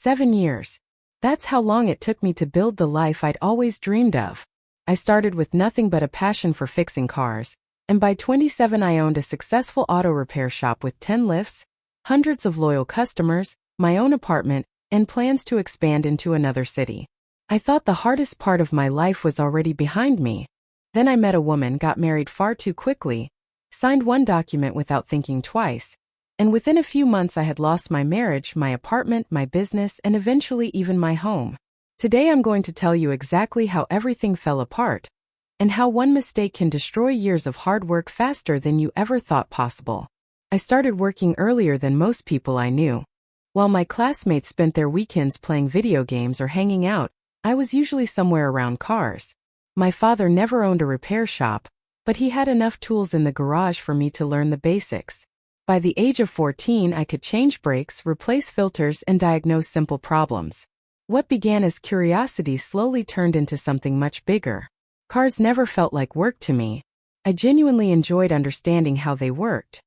7 years. That's how long it took me to build the life I'd always dreamed of. I started with nothing but a passion for fixing cars, and by 27 I owned a successful auto repair shop with 10 lifts, hundreds of loyal customers, my own apartment, and plans to expand into another city. I thought the hardest part of my life was already behind me. Then I met a woman, got married far too quickly, signed one document without thinking twice, and within a few months I had lost my marriage, my apartment, my business, and eventually even my home. Today I'm going to tell you exactly how everything fell apart, and how one mistake can destroy years of hard work faster than you ever thought possible. I started working earlier than most people I knew. While my classmates spent their weekends playing video games or hanging out, I was usually somewhere around cars. My father never owned a repair shop, but he had enough tools in the garage for me to learn the basics. By the age of 14, I could change brakes, replace filters, and diagnose simple problems. What began as curiosity slowly turned into something much bigger. Cars never felt like work to me. I genuinely enjoyed understanding how they worked.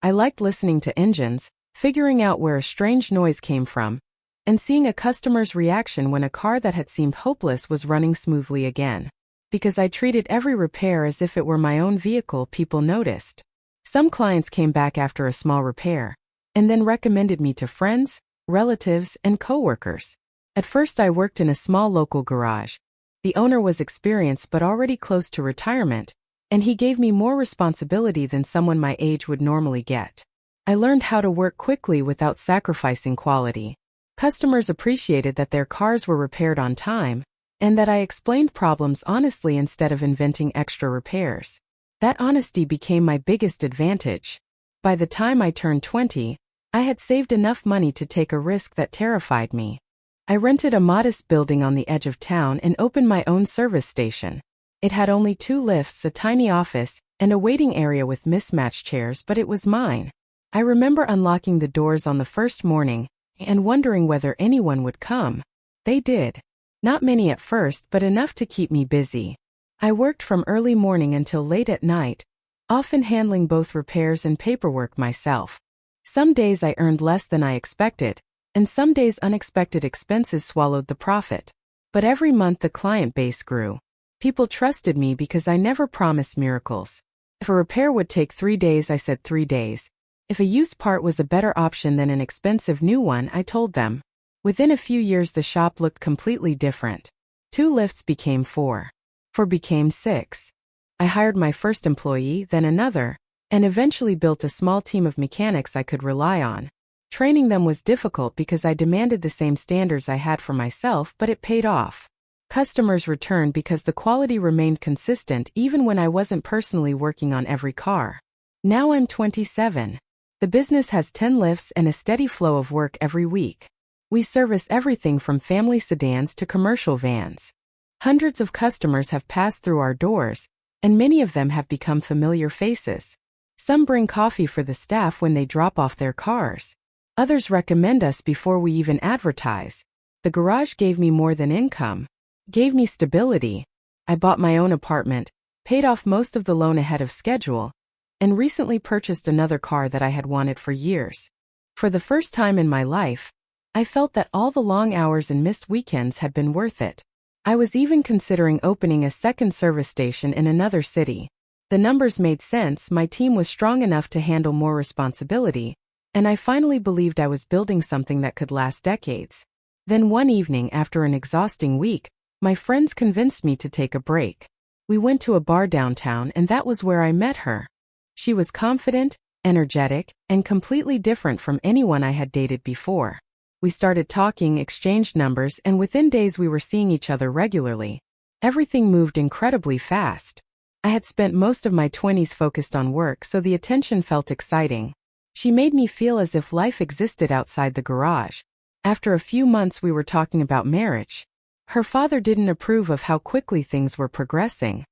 I liked listening to engines, figuring out where a strange noise came from, and seeing a customer's reaction when a car that had seemed hopeless was running smoothly again. Because I treated every repair as if it were my own vehicle, people noticed. Some clients came back after a small repair, and then recommended me to friends, relatives, and coworkers. At first I worked in a small local garage. The owner was experienced but already close to retirement, and he gave me more responsibility than someone my age would normally get. I learned how to work quickly without sacrificing quality. Customers appreciated that their cars were repaired on time, and that I explained problems honestly instead of inventing extra repairs. That honesty became my biggest advantage. By the time I turned 20, I had saved enough money to take a risk that terrified me. I rented a modest building on the edge of town and opened my own service station. It had only 2 lifts, a tiny office, and a waiting area with mismatched chairs, but it was mine. I remember unlocking the doors on the first morning and wondering whether anyone would come. They did. Not many at first, but enough to keep me busy. I worked from early morning until late at night, often handling both repairs and paperwork myself. Some days I earned less than I expected, and some days unexpected expenses swallowed the profit. But every month the client base grew. People trusted me because I never promised miracles. If a repair would take 3 days, I said 3 days. If a used part was a better option than an expensive new one, I told them. Within a few years the shop looked completely different. 2 lifts became 4. 4 became 6. I hired my first employee, then another, and eventually built a small team of mechanics I could rely on. Training them was difficult because I demanded the same standards I had for myself, but it paid off. Customers returned because the quality remained consistent even when I wasn't personally working on every car. Now I'm 27. The business has 10 lifts and a steady flow of work every week. We service everything from family sedans to commercial vans. Hundreds of customers have passed through our doors, and many of them have become familiar faces. Some bring coffee for the staff when they drop off their cars. Others recommend us before we even advertise. The garage gave me more than income. Gave me stability. I bought my own apartment, paid off most of the loan ahead of schedule, and recently purchased another car that I had wanted for years. For the first time in my life, I felt that all the long hours and missed weekends had been worth it. I was even considering opening a second service station in another city. The numbers made sense, my team was strong enough to handle more responsibility, and I finally believed I was building something that could last decades. Then one evening after an exhausting week, my friends convinced me to take a break. We went to a bar downtown and that was where I met her. She was confident, energetic, and completely different from anyone I had dated before. We started talking, exchanged numbers, and within days we were seeing each other regularly. Everything moved incredibly fast. I had spent most of my 20s focused on work, so the attention felt exciting. She made me feel as if life existed outside the garage. After a few months we were talking about marriage. Her father didn't approve of how quickly things were progressing.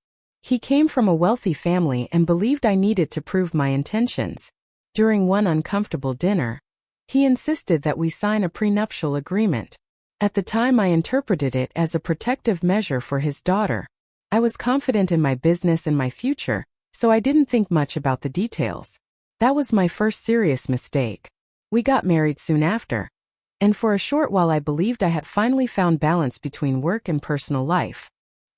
He came from a wealthy family and believed I needed to prove my intentions. During one uncomfortable dinner, he insisted that we sign a prenuptial agreement. At the time I interpreted it as a protective measure for his daughter. I was confident in my business and my future, so I didn't think much about the details. That was my first serious mistake. We got married soon after. And for a short while I believed I had finally found balance between work and personal life.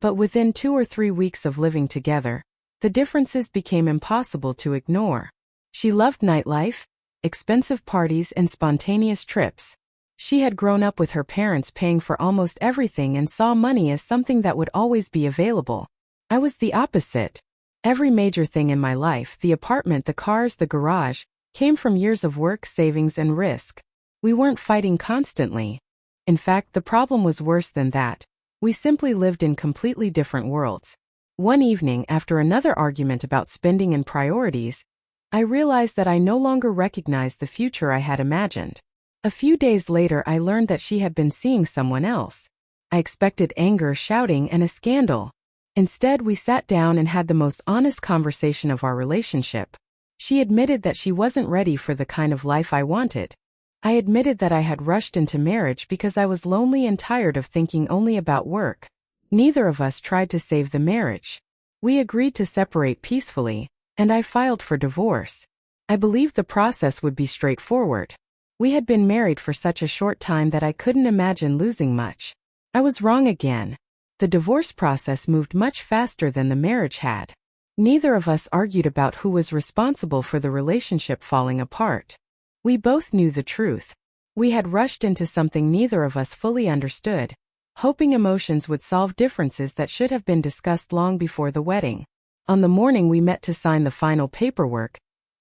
But within 2 or 3 weeks of living together, the differences became impossible to ignore. She loved nightlife, expensive parties, and spontaneous trips. She had grown up with her parents paying for almost everything and saw money as something that would always be available. I was the opposite. Every major thing in my life, the apartment, the cars, the garage, came from years of work, savings, and risk. We weren't fighting constantly. In fact, the problem was worse than that. We simply lived in completely different worlds. One evening, after another argument about spending and priorities, I realized that I no longer recognized the future I had imagined. A few days later, I learned that she had been seeing someone else. I expected anger, shouting, and a scandal. Instead, we sat down and had the most honest conversation of our relationship. She admitted that she wasn't ready for the kind of life I wanted. I admitted that I had rushed into marriage because I was lonely and tired of thinking only about work. Neither of us tried to save the marriage. We agreed to separate peacefully, and I filed for divorce. I believed the process would be straightforward. We had been married for such a short time that I couldn't imagine losing much. I was wrong again. The divorce process moved much faster than the marriage had. Neither of us argued about who was responsible for the relationship falling apart. We both knew the truth. We had rushed into something neither of us fully understood, hoping emotions would solve differences that should have been discussed long before the wedding. On the morning we met to sign the final paperwork,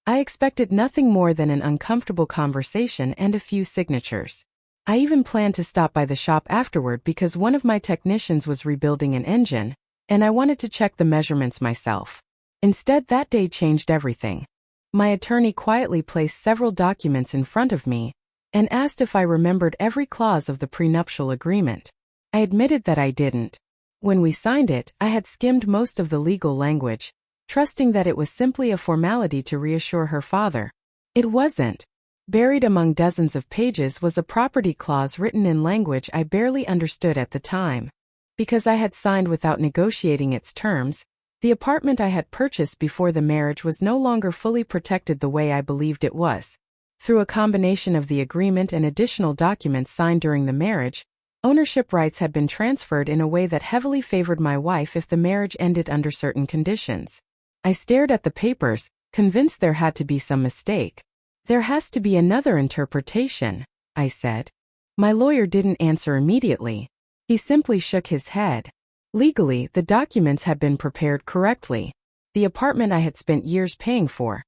I expected nothing more than an uncomfortable conversation and a few signatures. I even planned to stop by the shop afterward because one of my technicians was rebuilding an engine, and I wanted to check the measurements myself. Instead, that day changed everything. My attorney quietly placed several documents in front of me and asked if I remembered every clause of the prenuptial agreement. I admitted that I didn't. When we signed it, I had skimmed most of the legal language, trusting that it was simply a formality to reassure her father. It wasn't. Buried among dozens of pages was a property clause written in language I barely understood at the time. Because I had signed without negotiating its terms, the apartment I had purchased before the marriage was no longer fully protected the way I believed it was. Through a combination of the agreement and additional documents signed during the marriage, ownership rights had been transferred in a way that heavily favored my wife if the marriage ended under certain conditions. I stared at the papers, convinced there had to be some mistake. "There has to be another interpretation," I said. My lawyer didn't answer immediately. He simply shook his head. Legally, the documents had been prepared correctly. The apartment I had spent years paying for.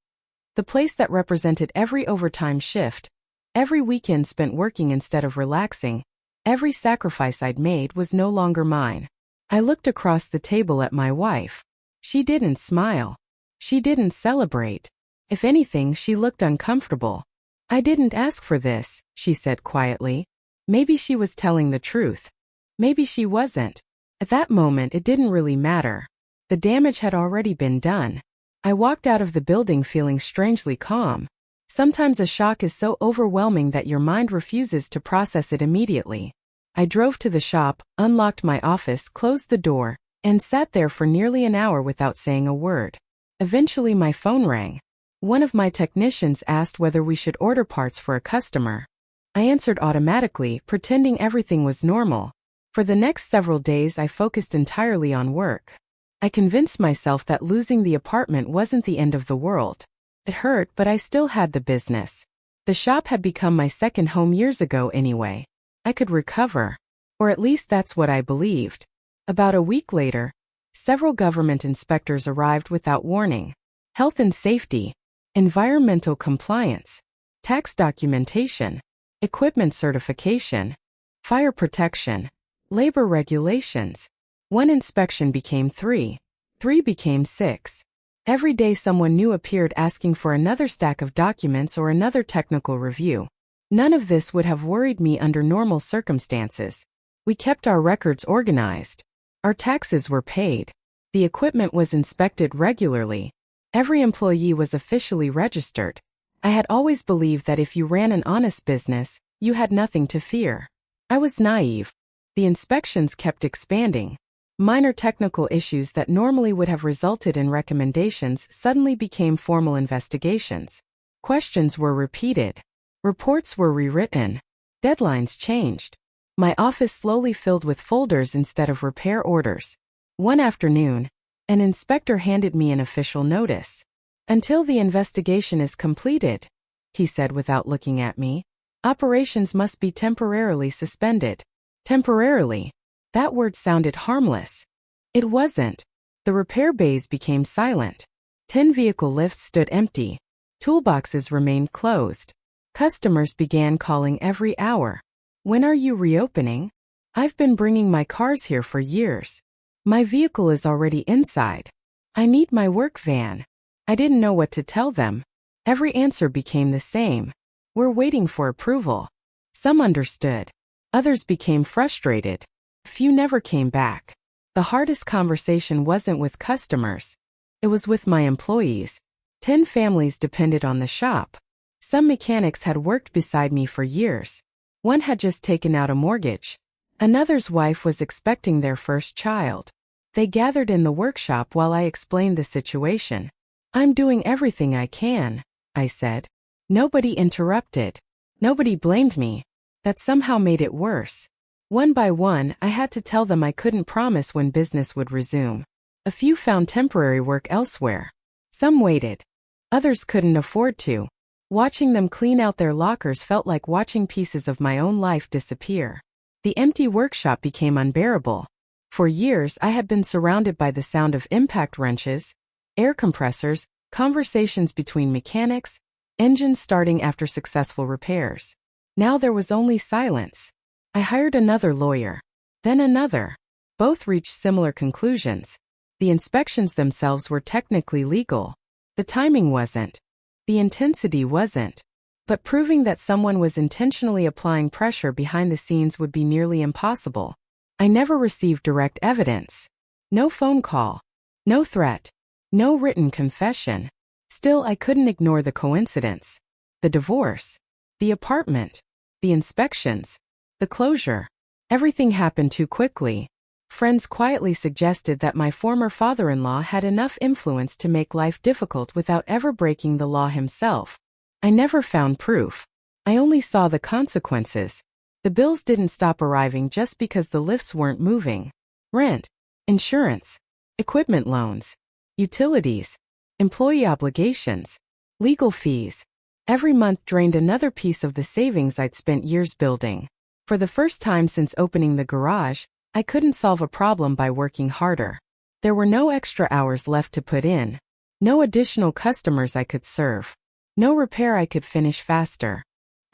The place that represented every overtime shift, every weekend spent working instead of relaxing, every sacrifice I'd made was no longer mine. I looked across the table at my wife. She didn't smile. She didn't celebrate. If anything, she looked uncomfortable. "I didn't ask for this," she said quietly. Maybe she was telling the truth. Maybe she wasn't. At that moment, it didn't really matter. The damage had already been done. I walked out of the building feeling strangely calm. Sometimes a shock is so overwhelming that your mind refuses to process it immediately. I drove to the shop, unlocked my office, closed the door, and sat there for nearly an hour without saying a word. Eventually my phone rang. One of my technicians asked whether we should order parts for a customer. I answered automatically, pretending everything was normal. For the next several days I focused entirely on work. I convinced myself that losing the apartment wasn't the end of the world. It hurt, but I still had the business. The shop had become my second home years ago anyway. I could recover. Or at least that's what I believed. About a week later, several government inspectors arrived without warning. Health and safety, environmental compliance, tax documentation, equipment certification, fire protection, labor regulations. One inspection became 3. 3 became 6. Every day someone new appeared asking for another stack of documents or another technical review. None of this would have worried me under normal circumstances. We kept our records organized. Our taxes were paid. The equipment was inspected regularly. Every employee was officially registered. I had always believed that if you ran an honest business, you had nothing to fear. I was naive. The inspections kept expanding. Minor technical issues that normally would have resulted in recommendations suddenly became formal investigations. Questions were repeated. Reports were rewritten. Deadlines changed. My office slowly filled with folders instead of repair orders. One afternoon, an inspector handed me an official notice. "Until the investigation is completed," he said without looking at me, "operations must be temporarily suspended." Temporarily. That word sounded harmless. It wasn't. The repair bays became silent. 10 vehicle lifts stood empty. Toolboxes remained closed. Customers began calling every hour. "When are you reopening? I've been bringing my cars here for years. My vehicle is already inside. I need my work van." I didn't know what to tell them. Every answer became the same. "We're waiting for approval." Some understood. Others became frustrated. Few never came back. The hardest conversation wasn't with customers. It was with my employees. 10 families depended on the shop. Some mechanics had worked beside me for years. One had just taken out a mortgage. Another's wife was expecting their first child. They gathered in the workshop while I explained the situation. "I'm doing everything I can," I said. Nobody interrupted. Nobody blamed me. That somehow made it worse. One by one, I had to tell them I couldn't promise when business would resume. A few found temporary work elsewhere. Some waited. Others couldn't afford to. Watching them clean out their lockers felt like watching pieces of my own life disappear. The empty workshop became unbearable. For years, I had been surrounded by the sound of impact wrenches, air compressors, conversations between mechanics, engines starting after successful repairs. Now there was only silence. I hired another lawyer. Then another. Both reached similar conclusions. The inspections themselves were technically legal. The timing wasn't. The intensity wasn't. But proving that someone was intentionally applying pressure behind the scenes would be nearly impossible. I never received direct evidence. No phone call. No threat. No written confession. Still, I couldn't ignore the coincidence. The divorce. The apartment. The inspections. The closure. Everything happened too quickly. Friends quietly suggested that my former father-in-law had enough influence to make life difficult without ever breaking the law himself. I never found proof. I only saw the consequences. The bills didn't stop arriving just because the lifts weren't moving. Rent, insurance, equipment loans, utilities, employee obligations, legal fees. Every month drained another piece of the savings I'd spent years building. For the first time since opening the garage, I couldn't solve a problem by working harder. There were no extra hours left to put in. No additional customers I could serve. No repair I could finish faster.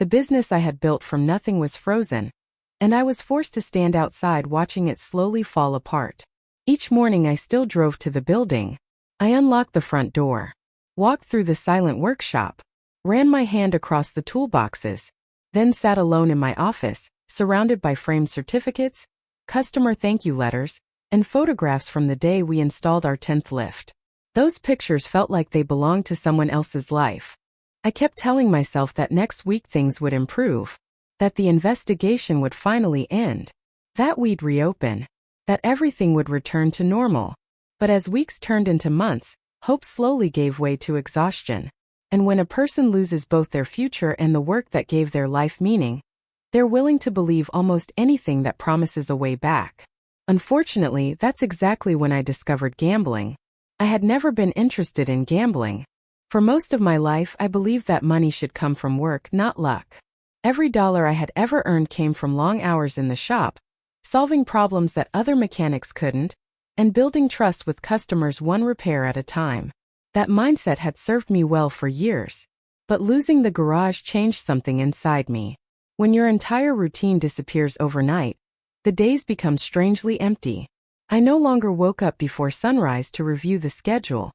The business I had built from nothing was frozen, and I was forced to stand outside watching it slowly fall apart. Each morning I still drove to the building. I unlocked the front door, walked through the silent workshop, ran my hand across the toolboxes, then sat alone in my office, surrounded by framed certificates, customer thank you letters, and photographs from the day we installed our 10th lift. Those pictures felt like they belonged to someone else's life. I kept telling myself that next week things would improve, that the investigation would finally end, that we'd reopen, that everything would return to normal. But as weeks turned into months, hope slowly gave way to exhaustion. And when a person loses both their future and the work that gave their life meaning, they're willing to believe almost anything that promises a way back. Unfortunately, that's exactly when I discovered gambling. I had never been interested in gambling. For most of my life, I believed that money should come from work, not luck. Every dollar I had ever earned came from long hours in the shop, solving problems that other mechanics couldn't, and building trust with customers one repair at a time. That mindset had served me well for years. But losing the garage changed something inside me. When your entire routine disappears overnight, the days become strangely empty. I no longer woke up before sunrise to review the schedule.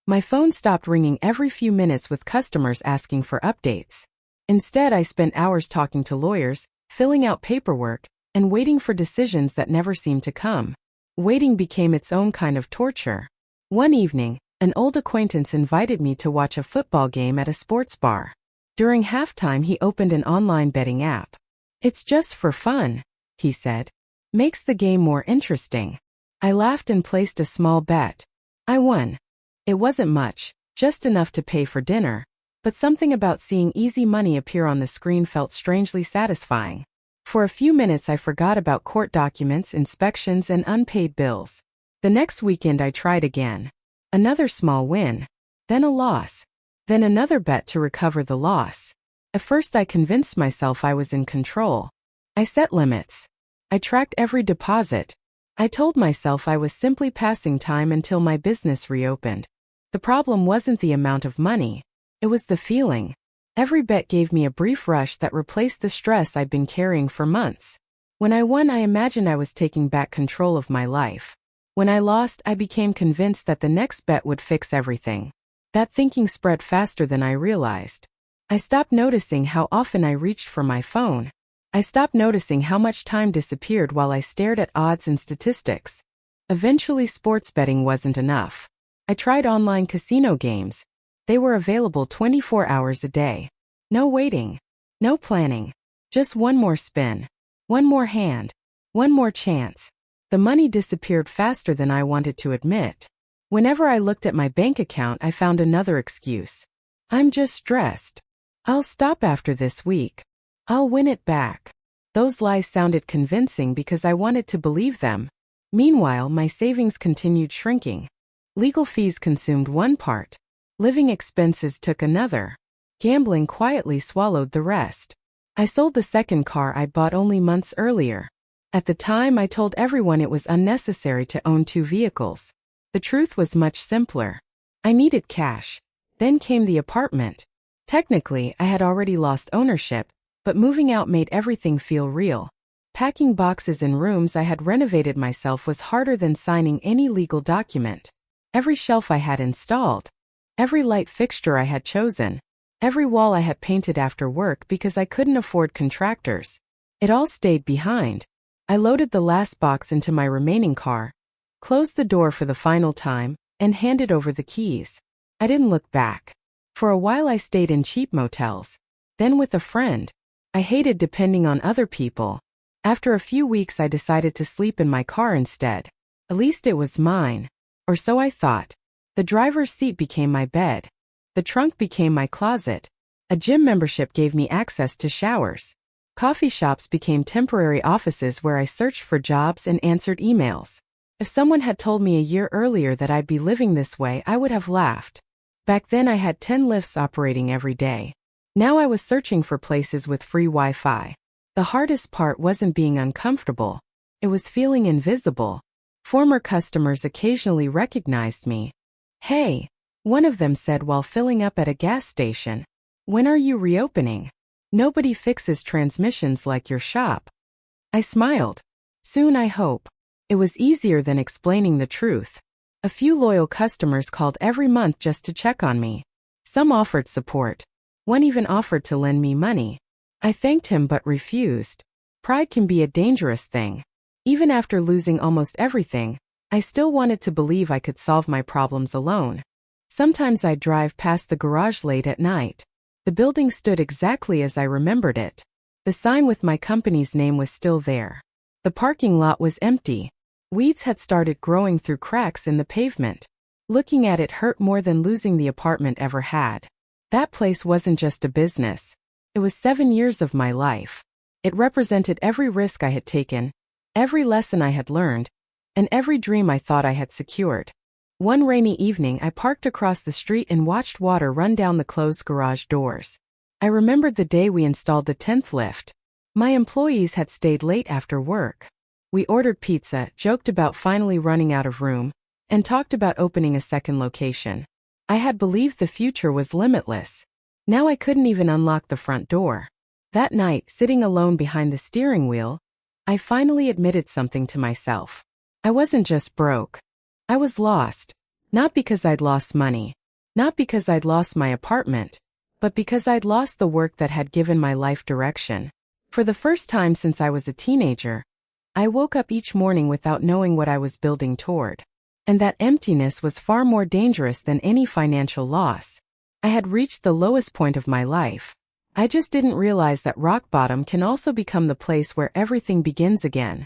My phone stopped ringing every few minutes with customers asking for updates. Instead, I spent hours talking to lawyers, filling out paperwork, and waiting for decisions that never seemed to come. Waiting became its own kind of torture. One evening, an old acquaintance invited me to watch a football game at a sports bar. During halftime, he opened an online betting app. "It's just for fun," he said. "Makes the game more interesting." I laughed and placed a small bet. I won. It wasn't much, just enough to pay for dinner. But something about seeing easy money appear on the screen felt strangely satisfying. For a few minutes I forgot about court documents, inspections, and unpaid bills. The next weekend I tried again. Another small win. Then a loss. Then another bet to recover the loss. At first I convinced myself I was in control. I set limits. I tracked every deposit. I told myself I was simply passing time until my business reopened. The problem wasn't the amount of money. It was the feeling. Every bet gave me a brief rush that replaced the stress I'd been carrying for months. When I won, I imagined I was taking back control of my life. When I lost, I became convinced that the next bet would fix everything. That thinking spread faster than I realized. I stopped noticing how often I reached for my phone. I stopped noticing how much time disappeared while I stared at odds and statistics. Eventually, sports betting wasn't enough. I tried online casino games. They were available 24 hours a day. No waiting. No planning. Just one more spin. One more hand. One more chance. The money disappeared faster than I wanted to admit. Whenever I looked at my bank account, I found another excuse. I'm just stressed. I'll stop after this week. I'll win it back. Those lies sounded convincing because I wanted to believe them. Meanwhile, my savings continued shrinking. Legal fees consumed one part. Living expenses took another. Gambling quietly swallowed the rest. I sold the second car I'd bought only months earlier. At the time, I told everyone it was unnecessary to own 2 vehicles. The truth was much simpler. I needed cash. Then came the apartment. Technically, I had already lost ownership, but moving out made everything feel real. Packing boxes in rooms I had renovated myself was harder than signing any legal document. Every shelf I had installed. Every light fixture I had chosen. Every wall I had painted after work because I couldn't afford contractors. It all stayed behind. I loaded the last box into my remaining car, closed the door for the final time, and handed over the keys. I didn't look back. For a while I stayed in cheap motels. Then with a friend. I hated depending on other people. After a few weeks I decided to sleep in my car instead. At least it was mine. Or so I thought. The driver's seat became my bed. The trunk became my closet. A gym membership gave me access to showers. Coffee shops became temporary offices where I searched for jobs and answered emails. If someone had told me a year earlier that I'd be living this way, I would have laughed. Back then I had 10 lifts operating every day. Now I was searching for places with free Wi-Fi. The hardest part wasn't being uncomfortable. It was feeling invisible. Former customers occasionally recognized me. "Hey," one of them said while filling up at a gas station. "When are you reopening? Nobody fixes transmissions like your shop." I smiled. Soon, I hope. It was easier than explaining the truth. A few loyal customers called every month just to check on me. Some offered support. One even offered to lend me money. I thanked him but refused. Pride can be a dangerous thing. Even after losing almost everything, I still wanted to believe I could solve my problems alone. Sometimes I'd drive past the garage late at night. The building stood exactly as I remembered it. The sign with my company's name was still there. The parking lot was empty. Weeds had started growing through cracks in the pavement. Looking at it hurt more than losing the apartment ever had. That place wasn't just a business. It was 7 years of my life. It represented every risk I had taken, every lesson I had learned, and every dream I thought I had secured. One rainy evening, I parked across the street and watched water run down the closed garage doors. I remembered the day we installed the 10th lift. My employees had stayed late after work. We ordered pizza, joked about finally running out of room, and talked about opening a second location. I had believed the future was limitless. Now I couldn't even unlock the front door. That night, sitting alone behind the steering wheel, I finally admitted something to myself. I wasn't just broke. I was lost. Not because I'd lost money. Not because I'd lost my apartment. But because I'd lost the work that had given my life direction. For the first time since I was a teenager, I woke up each morning without knowing what I was building toward. And that emptiness was far more dangerous than any financial loss. I had reached the lowest point of my life. I just didn't realize that rock bottom can also become the place where everything begins again.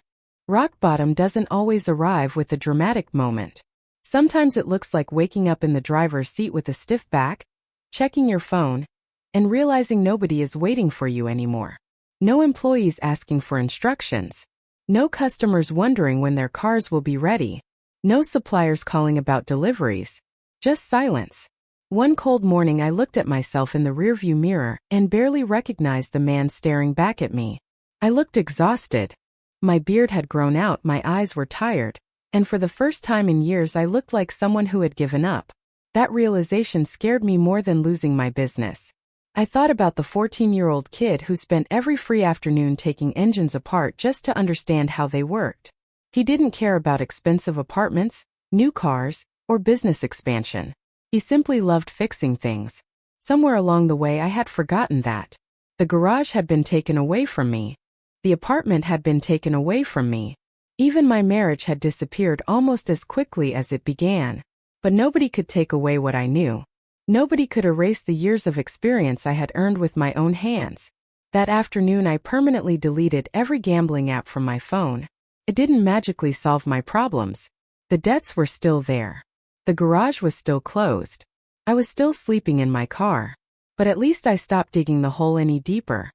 Rock bottom doesn't always arrive with a dramatic moment. Sometimes it looks like waking up in the driver's seat with a stiff back, checking your phone, and realizing nobody is waiting for you anymore. No employees asking for instructions. No customers wondering when their cars will be ready. No suppliers calling about deliveries. Just silence. One cold morning I looked at myself in the rearview mirror and barely recognized the man staring back at me. I looked exhausted. My beard had grown out, my eyes were tired, and for the first time in years I looked like someone who had given up. That realization scared me more than losing my business. I thought about the 14-year-old kid who spent every free afternoon taking engines apart just to understand how they worked. He didn't care about expensive apartments, new cars, or business expansion. He simply loved fixing things. Somewhere along the way I had forgotten that. The garage had been taken away from me. The apartment had been taken away from me. Even my marriage had disappeared almost as quickly as it began. But nobody could take away what I knew. Nobody could erase the years of experience I had earned with my own hands. That afternoon I permanently deleted every gambling app from my phone. It didn't magically solve my problems. The debts were still there. The garage was still closed. I was still sleeping in my car. But at least I stopped digging the hole any deeper.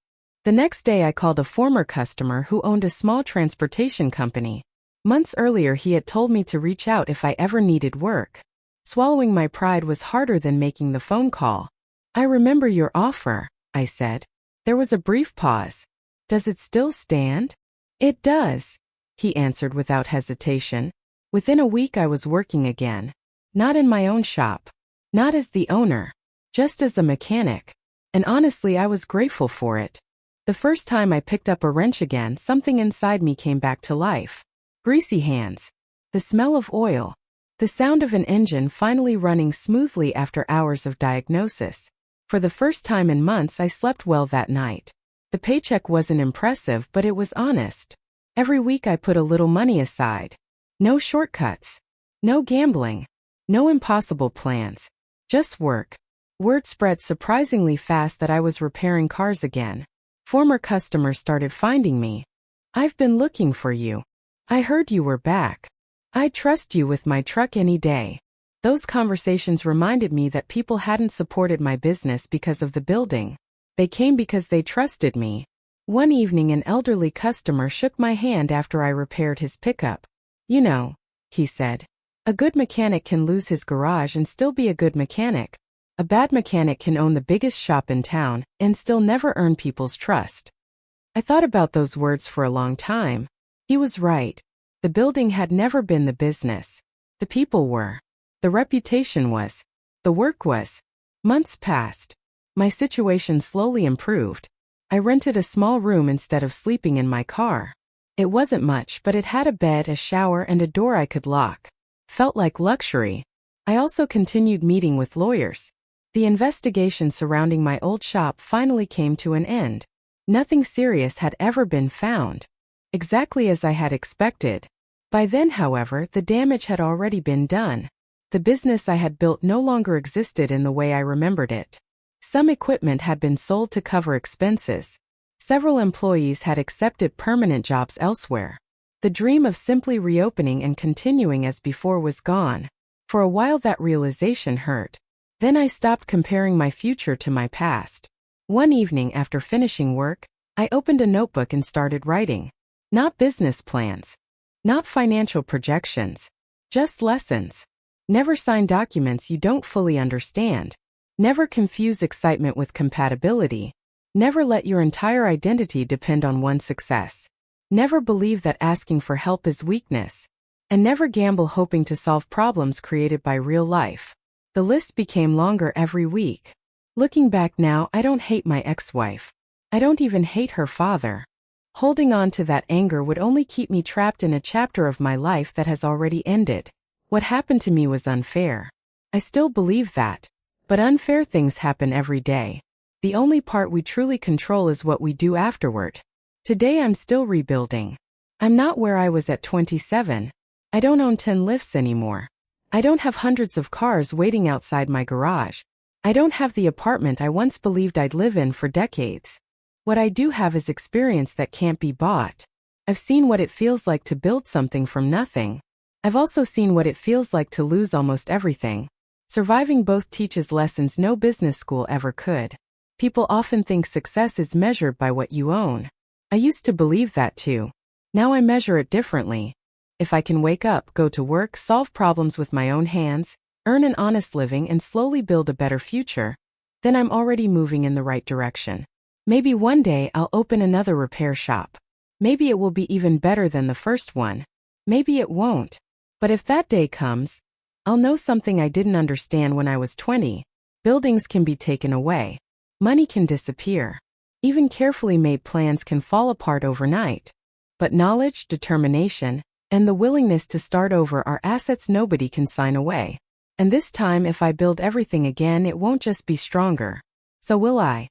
The next day I called a former customer who owned a small transportation company. Months earlier he had told me to reach out if I ever needed work. Swallowing my pride was harder than making the phone call. "I remember your offer," I said. There was a brief pause. "Does it still stand?" "It does," he answered without hesitation. Within a week I was working again. Not in my own shop. Not as the owner. Just as a mechanic. And honestly I was grateful for it. The first time I picked up a wrench again, something inside me came back to life. Greasy hands. The smell of oil. The sound of an engine finally running smoothly after hours of diagnosis. For the first time in months I slept well that night. The paycheck wasn't impressive, but it was honest. Every week I put a little money aside. No shortcuts. No gambling. No impossible plans. Just work. Word spread surprisingly fast that I was repairing cars again. Former customers started finding me. "I've been looking for you. I heard you were back. I'd trust you with my truck any day." Those conversations reminded me that people hadn't supported my business because of the building. They came because they trusted me. One evening an elderly customer shook my hand after I repaired his pickup. "You know," he said, "a good mechanic can lose his garage and still be a good mechanic. A bad mechanic can own the biggest shop in town and still never earn people's trust." I thought about those words for a long time. He was right. The building had never been the business. The people were. The reputation was. The work was. Months passed. My situation slowly improved. I rented a small room instead of sleeping in my car. It wasn't much, but it had a bed, a shower, and a door I could lock. Felt like luxury. I also continued meeting with lawyers. The investigation surrounding my old shop finally came to an end. Nothing serious had ever been found. Exactly as I had expected. By then, however, the damage had already been done. The business I had built no longer existed in the way I remembered it. Some equipment had been sold to cover expenses. Several employees had accepted permanent jobs elsewhere. The dream of simply reopening and continuing as before was gone. For a while that realization hurt. Then I stopped comparing my future to my past. One evening after finishing work, I opened a notebook and started writing. Not business plans. Not financial projections. Just lessons. Never sign documents you don't fully understand. Never confuse excitement with compatibility. Never let your entire identity depend on one success. Never believe that asking for help is weakness. And never gamble hoping to solve problems created by real life. The list became longer every week. Looking back now, I don't hate my ex-wife. I don't even hate her father. Holding on to that anger would only keep me trapped in a chapter of my life that has already ended. What happened to me was unfair. I still believe that. But unfair things happen every day. The only part we truly control is what we do afterward. Today I'm still rebuilding. I'm not where I was at 27. I don't own 10 lifts anymore. I don't have hundreds of cars waiting outside my garage. I don't have the apartment I once believed I'd live in for decades. What I do have is experience that can't be bought. I've seen what it feels like to build something from nothing. I've also seen what it feels like to lose almost everything. Surviving both teaches lessons no business school ever could. People often think success is measured by what you own. I used to believe that too. Now I measure it differently. If I can wake up, go to work, solve problems with my own hands, earn an honest living, and slowly build a better future, then I'm already moving in the right direction. Maybe one day I'll open another repair shop. Maybe it will be even better than the first one. Maybe it won't. But if that day comes, I'll know something I didn't understand when I was 20. Buildings can be taken away. Money can disappear. Even carefully made plans can fall apart overnight. But knowledge, determination, and the willingness to start over are assets nobody can sign away. And this time, if I build everything again, it won't just be stronger. So will I.